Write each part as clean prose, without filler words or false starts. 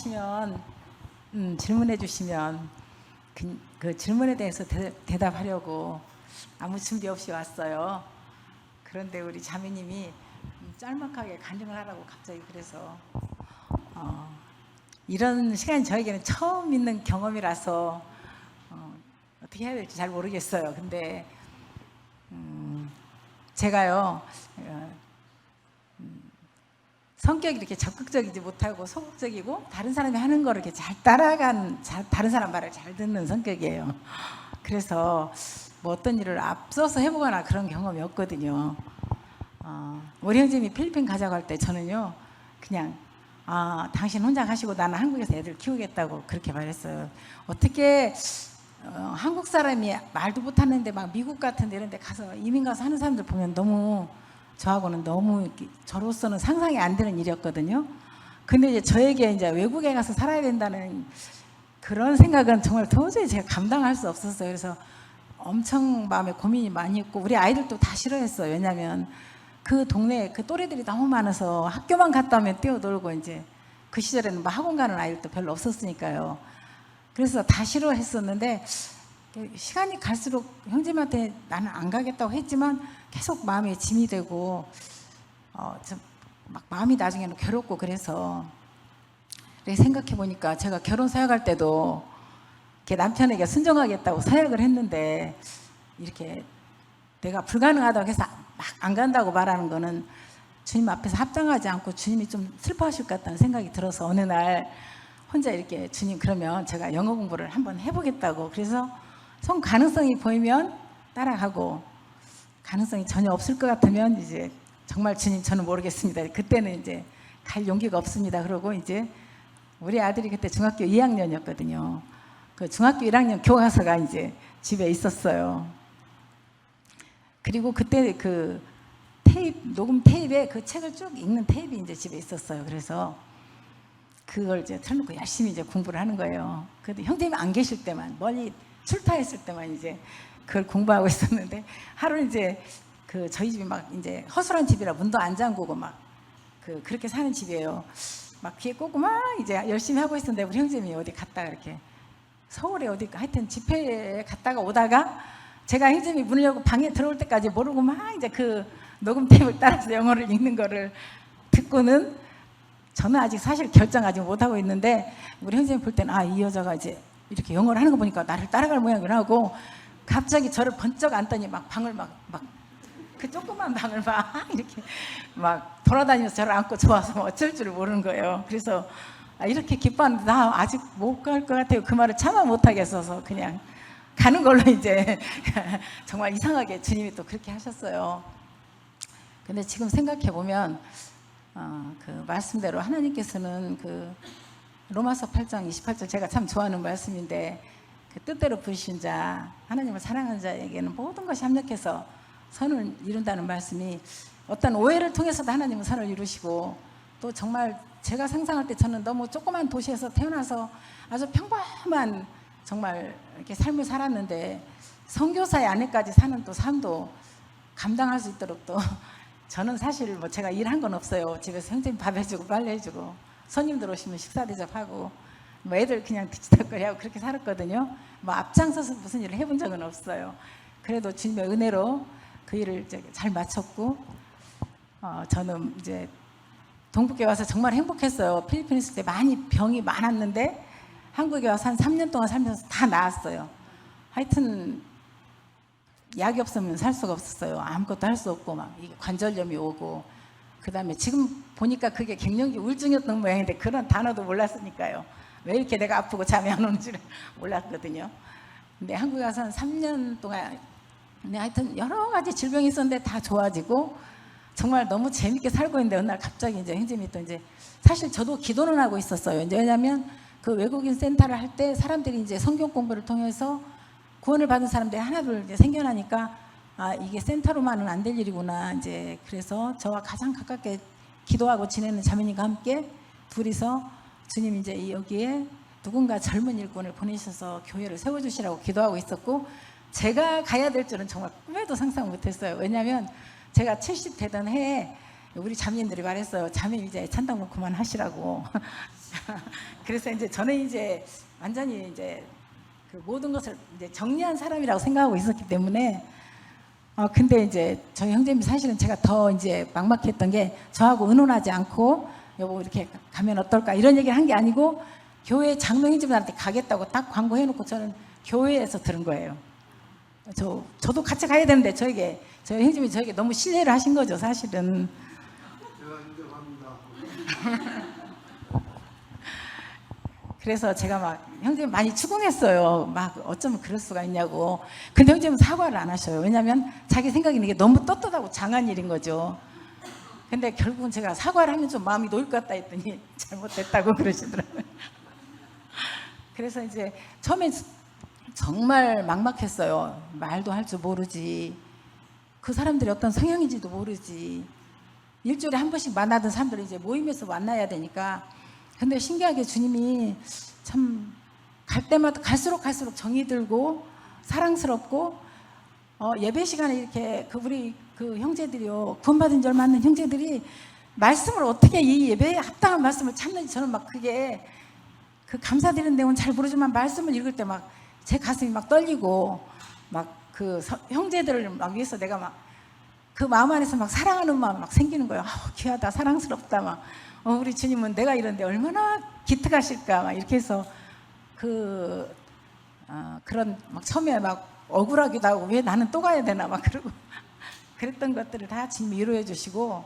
주시면 질문해 주시면 그 질문에 대해서 대답하려고 아무 준비 없이 왔어요. 그런데 우리 자매님이 짤막하게 간증을 하라고 갑자기 그래서 이런 시간이 저에게는 처음 있는 경험이라서 어떻게 해야 될지 잘 모르겠어요. 근데 제가요 성격이 이렇게 적극적이지 못하고 소극적이고 다른 사람이 하는 거를 이렇게 잘 다른 사람 말을 잘 듣는 성격이에요. 그래서 뭐 어떤 일을 앞서서 해보거나 그런 경험이 없거든요. 우리 형제님이 필리핀 가자고 할 때 저는요 그냥 당신 혼자 가시고 나는 한국에서 애들 키우겠다고 그렇게 말했어요. 어떻게 한국 사람이 말도 못하는데 막 미국 같은 데 이런 데 가서 이민 가서 하는 사람들 보면 너무 저하고는 너무 저로서는 상상이 안 되는 일이었거든요. 근데 이제 저에게 이제 외국에 가서 살아야 된다는 그런 생각은 정말 도저히 제가 감당할 수 없었어요. 그래서 엄청 마음에 고민이 많이 있고 우리 아이들도 다 싫어했어요. 왜냐하면 그 동네에 그 또래들이 너무 많아서 학교만 갔다 오면 뛰어놀고 이제 그 시절에는 뭐 학원 가는 아이들도 별로 없었으니까요. 그래서 다 싫어했었는데 시간이 갈수록 형제님한테 나는 안 가겠다고 했지만 계속 마음에 짐이 되고 좀 막 마음이 나중에는 괴롭고 그래서 생각해 보니까 제가 결혼 사역할 때도 이렇게 남편에게 순종하겠다고 사역을 했는데 이렇게 내가 불가능하다고 해서 막 안 간다고 말하는 거는 주님 앞에서 합당하지 않고 주님이 좀 슬퍼하실 것 같다는 생각이 들어서 어느 날 혼자 이렇게 주님 그러면 제가 영어 공부를 한번 해보겠다고 그래서 성 가능성이 보이면 따라가고 가능성이 전혀 없을 것 같으면 이제 정말 주님 저는 모르겠습니다. 그때는 이제 갈 용기가 없습니다. 그러고 이제 우리 아들이 그때 중학교 2학년이었거든요. 그 중학교 1학년 교과서가 이제 집에 있었어요. 그리고 그때 그 녹음 테이프에 그 책을 쭉 읽는 테이프가 이제 집에 있었어요. 그래서 그걸 이제 틀어놓고 열심히 이제 공부를 하는 거예요. 근데 형제님이 안 계실 때만 멀리 출타했을 때만 이제 그걸 공부하고 있었는데 하루는 이제 그 저희 집이 막 이제 허술한 집이라 문도 안 잠그고 막 그렇게 사는 집이에요. 막 귀에 꽂고 막 이제 열심히 하고 있었는데 우리 형제님이 어디 갔다가 이렇게 서울에 어디 하여튼 집회에 갔다가 오다가 제가 형제님이 문을 열고 방에 들어올 때까지 모르고 막 이제 그 녹음 테이프를 따라서 영어를 읽는 거를 듣고는 저는 아직 사실 결정 아직 못하고 있는데 우리 형제님 볼 때는 이 여자가 이제 이렇게 영어를 하는 거 보니까 나를 따라갈 모양이라 하고 갑자기 저를 번쩍 안더니 막 방을 막 그 조그만 방을 막 이렇게 막 돌아다니면서 저를 안고 좋아서 어쩔 줄 모르는 거예요. 그래서 이렇게 기뻐하는데 나 아직 못 갈 것 같아요. 그 말을 참아 못하겠어서 그냥 가는 걸로 이제 정말 이상하게 주님이 또 그렇게 하셨어요. 근데 지금 생각해 보면 그 말씀대로 하나님께서는 그 로마서 8장 28절 제가 참 좋아하는 말씀인데 그 뜻대로 부르신 자 하나님을 사랑하는 자에게는 모든 것이 합력해서 선을 이룬다는 말씀이 어떤 오해를 통해서도 하나님은 선을 이루시고 또 정말 제가 상상할 때 저는 너무 조그만 도시에서 태어나서 아주 평범한 정말 이렇게 삶을 살았는데 선교사의 아내까지 사는 또 삶도 감당할 수 있도록 또 저는 사실 뭐 제가 일한 건 없어요. 집에서 형제님 밥 해주고 빨래 해주고 손님들 오시면 식사 대접하고 뭐 애들 그냥 뒤치다거리하고 그렇게 살았거든요. 뭐 앞장서서 무슨 일을 해본 적은 없어요. 그래도 주님의 은혜로 그 일을 이제 잘 마쳤고 저는 이제 동북에 와서 정말 행복했어요. 필리핀에 있을 때 많이 병이 많았는데 한국에 와서 한 3년 동안 살면서 다 나았어요. 하여튼 약이 없으면 살 수가 없었어요. 아무것도 할 수 없고 막 이게 관절염이 오고 그다음에 지금 보니까 그게 갱년기 우울증이었던 모양인데 그런 단어도 몰랐으니까요. 왜 이렇게 내가 아프고 잠이 안 오는지를 몰랐거든요. 근데 한국에 와서 한 3년 동안 근데 하여튼 여러 가지 질병이 있었는데 다 좋아지고 정말 너무 재밌게 살고 있는데 어느 날 갑자기 이제 형제님이 또 이제 사실 저도 기도는 하고 있었어요. 이제 왜냐하면 그 외국인 센터를 할 때 사람들이 이제 성경 공부를 통해서 구원을 받은 사람들이 하나둘 이제 생겨나니까 이게 센터로만은 안 될 일이구나. 이제 그래서 저와 가장 가깝게 기도하고 지내는 자매님과 함께 둘이서 주님 이제 여기에 누군가 젊은 일꾼을 보내셔서 교회를 세워주시라고 기도하고 있었고 제가 가야 될 줄은 정말 꿈에도 상상 못했어요. 왜냐하면 제가 70 되던 해에 우리 자매님들이 말했어요. 자매 이제 찬당 목 그만하시라고 그래서 이제 저는 이제 완전히 이제 그 모든 것을 이제 정리한 사람이라고 생각하고 있었기 때문에 근데 이제 저희 형제님 사실은 제가 더 이제 막막했던 게 저하고 의논하지 않고 여보 이렇게 가면 어떨까 이런 얘기를 한 게 아니고 교회 장로 형제분한테 가겠다고 딱 광고해놓고 저는 교회에서 들은 거예요. 저도 같이 가야 되는데 저희 형제님이 저에게 너무 신뢰를 하신 거죠 사실은. 제가 인정합니다. 그래서 제가 막 형제님 많이 추궁했어요. 막 어쩌면 그럴 수가 있냐고. 근데 형제님은 사과를 안 하셔요. 왜냐하면 자기 생각에는 이게 너무 떳떳하고 장한 일인 거죠. 근데 결국은 제가 사과를 하면 좀 마음이 놓일 것 같다 했더니 잘못됐다고 그러시더라고요. 그래서 이제 처음에 정말 막막했어요. 말도 할 줄 모르지. 그 사람들이 어떤 성향인지도 모르지. 일주일에 한 번씩 만나던 사람들이 이제 모임에서 만나야 되니까. 근데 신기하게 주님이 참 갈 때마다 갈수록 정이 들고 사랑스럽고 예배 시간에 이렇게 우리 그 형제들이요 구원받은 지 얼마 안 된 형제들이 말씀을 어떻게 이 예배에 합당한 말씀을 찾는지 저는 막 그게 그 감사드리는 내용은 잘 모르지만 말씀을 읽을 때 막 제 가슴이 막 떨리고 막 그 형제들을 막 위해서 내가 막 그 마음 안에서 막 사랑하는 마음 막 생기는 거예요. 귀하다 사랑스럽다 막 우리 주님은 내가 이런데 얼마나 기특하실까 막 이렇게 해서 그런 막 처음에 막 억울하기도 하고 왜 나는 또 가야 되나 막 그러고 그랬던 것들을 다 주님이 위로해 주시고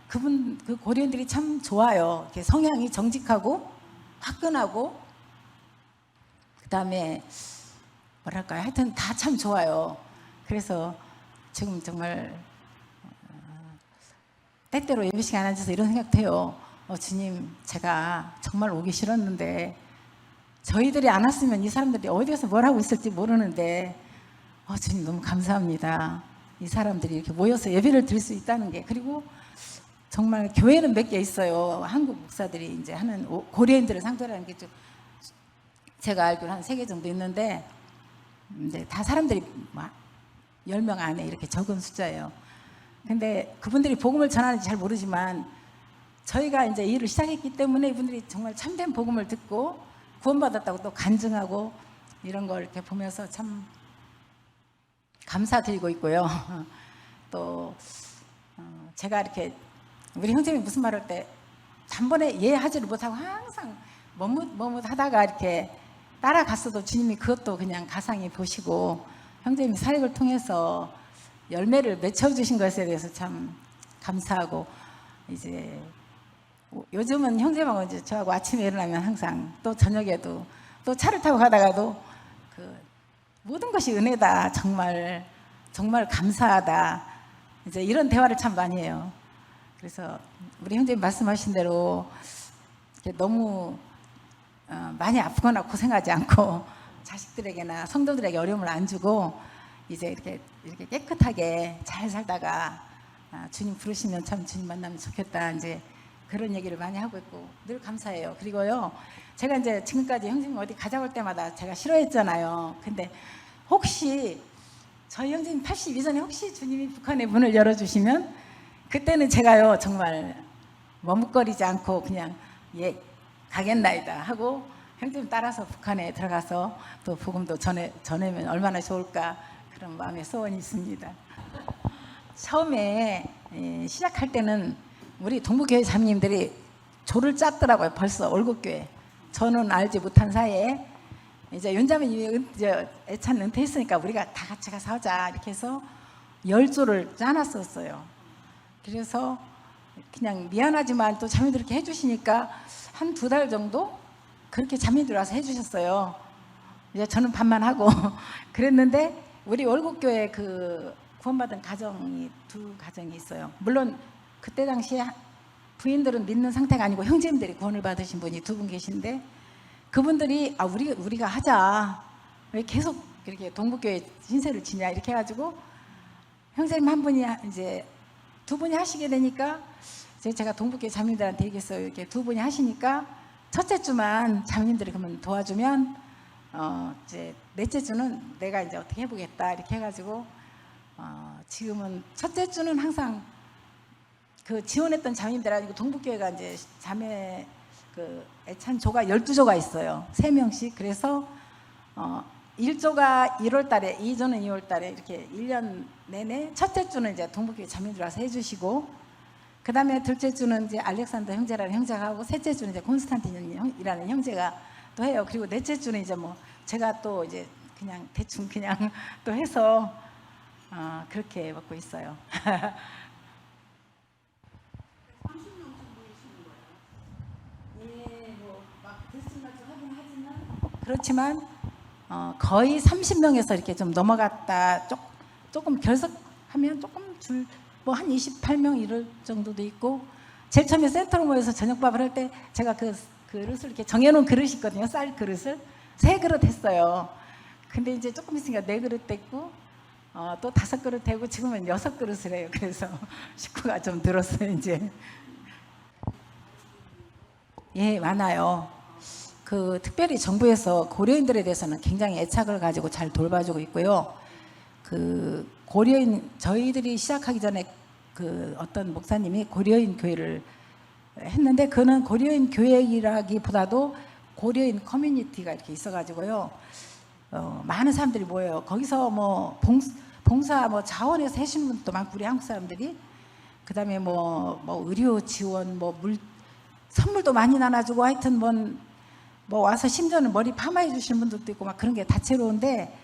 그 고려인들이 참 좋아요. 이렇게 성향이 정직하고 화끈하고 그다음에 뭐랄까요 하여튼 다 참 좋아요. 그래서 지금 정말 때때로 예배 시간 앉아서 이런 생각도 해요. 주님 제가 정말 오기 싫었는데 저희들이 안 왔으면 이 사람들이 어디에서 뭘 하고 있을지 모르는데 주님 너무 감사합니다. 이 사람들이 이렇게 모여서 예배를 드릴 수 있다는 게. 그리고 정말 교회는 몇 개 있어요. 한국 목사들이 이제 하는 고려인들을 상대로 하는 게 좀 제가 알기로 한 3개 정도 있는데 이제 다 사람들이 10명 안에 이렇게 적은 숫자예요. 근데 그분들이 복음을 전하는지 잘 모르지만 저희가 이제 이 일을 시작했기 때문에 이분들이 정말 참된 복음을 듣고 구원받았다고 또 간증하고 이런 걸 이렇게 보면서 참 감사드리고 있고요. 또 제가 이렇게 우리 형제님이 무슨 말 할 때 단번에 이해하지를 못하고 항상 머뭇하다가 이렇게 따라갔어도 주님이 그것도 그냥 가상히 보시고 형제님이 사역을 통해서 열매를 맺혀주신 것에 대해서 참 감사하고 이제 요즘은 형제하고 이제 저하고 아침에 일어나면 항상 또 저녁에도 또 차를 타고 가다가도 모든 것이 은혜다 정말 감사하다 이제 이런 대화를 참 많이 해요. 그래서 우리 형제님 말씀하신 대로 이렇게 너무 많이 아프거나 고생하지 않고 자식들에게나 성도들에게 어려움을 안 주고 이제 이렇게 깨끗하게 잘 살다가 주님 부르시면 참 주님 만나면 좋겠다 이제 그런 얘기를 많이 하고 있고 늘 감사해요. 그리고요 제가 이제 지금까지 형제님 어디 가자 올 때마다 제가 싫어했잖아요. 근데 혹시 저희 형제님 82 전에 혹시 주님이 북한의 문을 열어주시면 그때는 제가요 정말 머뭇거리지 않고 그냥 예 가겠나이다 하고 형제님 따라서 북한에 들어가서 또 복음도 전하면 얼마나 좋을까 그런 마음의 소원이 있습니다. 처음에 시작할 때는 우리 동부교회 자매님들이 조를 짰더라고요. 벌써 올곡교회. 저는 알지 못한 사이에 이제 윤자매님이 애찬 은퇴했으니까 우리가 다 같이 가서 하자 이렇게 해서 10조를 짜놨었어요. 그래서 그냥 미안하지만 또 자매들 이렇게 해주시니까 한 2달 정도 그렇게 자매들 와서 해주셨어요. 이제 저는 반만 하고 그랬는데 우리 월곡교회 그 구원받은 가정이 2가정이 있어요. 물론 그때 당시에 부인들은 믿는 상태가 아니고 형제님들이 구원을 받으신 분이 2분 계신데 그분들이 우리가 하자 왜 계속 이렇게 동북교회 신세를 지냐 이렇게 해가지고 형제님 한 분이 이제 2분이 하시게 되니까 제가 동북교회 자매님들한테 얘기했어요. 이렇게 2분이 하시니까 첫째 주만 자매님들이 그러면 도와주면 이제 넷째 주는 내가 이제 어떻게 해보겠다 이렇게 해가지고 지금은 첫째 주는 항상 그 지원했던 자매님들 아니고 동북교회가 이제 자매 그 애찬조가 12조가 있어요. 3명씩. 그래서 1조가 1월 달에, 2조는 2월 달에 이렇게 1년 내내 첫째 주는 이제 동북교회 자매들 와서 해주시고, 그 다음에 둘째 주는 이제 알렉산더 형제라는 형제가 하고, 셋째 주는 이제 콘스탄틴이라는 형제가 또 해요. 그리고 넷째 주는 이제 뭐 제가 또 이제 그냥 대충 그냥 또 해서 그렇게 먹고 있어요. 그렇지만 거의 30명에서 이렇게 좀 넘어갔다 조금 결석하면 조금 뭐 한 28명 이럴 정도도 있고, 제일 처음에 센터로 모여서 저녁밥을 할 때 제가 그 그릇을 이렇게 정해놓은 그릇이 있거든요. 쌀 그릇을 3그릇 했어요. 근데 이제 조금 있으니까 4그릇 됐고 또 5그릇 되고 지금은 6그릇을 해요. 그래서 식구가 좀 늘었어요 이제. 예, 많아요. 그 특별히 정부에서 고려인들에 대해서는 굉장히 애착을 가지고 잘 돌봐주고 있고요. 그 고려인, 저희들이 시작하기 전에 그 어떤 목사님이 고려인 교회를 했는데, 그는 고려인 교회이라기보다도 고려인 커뮤니티가 이렇게 있어가지고요. 많은 사람들이 모여요. 거기서 뭐 봉사 뭐 자원해서 해주시는 분도 많고, 우리 한국 사람들이. 그 다음에 뭐 의료 지원, 뭐 선물도 많이 나눠주고, 하여튼 뭐 와서 심지어는 머리 파마해 주시는 분들도 있고 막 그런 게 다채로운데,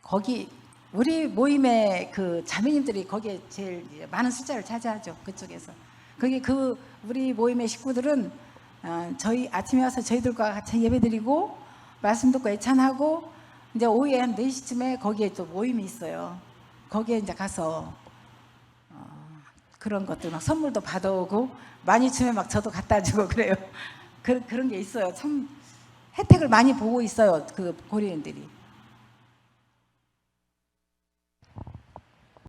거기 우리 모임의 그 자매님들이 거기에 제일 많은 숫자를 차지하죠. 그쪽에서. 거기 우리 모임의 식구들은 저희 아침에 와서 저희들과 같이 예배드리고 말씀 듣고 애찬하고, 이제 오후에 한 4시쯤에 거기에 또 모임이 있어요. 거기에 이제 가서 그런 것들 막 선물도 받아오고, 많이 주면 막 저도 갖다 주고 그래요. 그런 게 있어요. 참 혜택을 많이 보고 있어요, 그 고려인들이.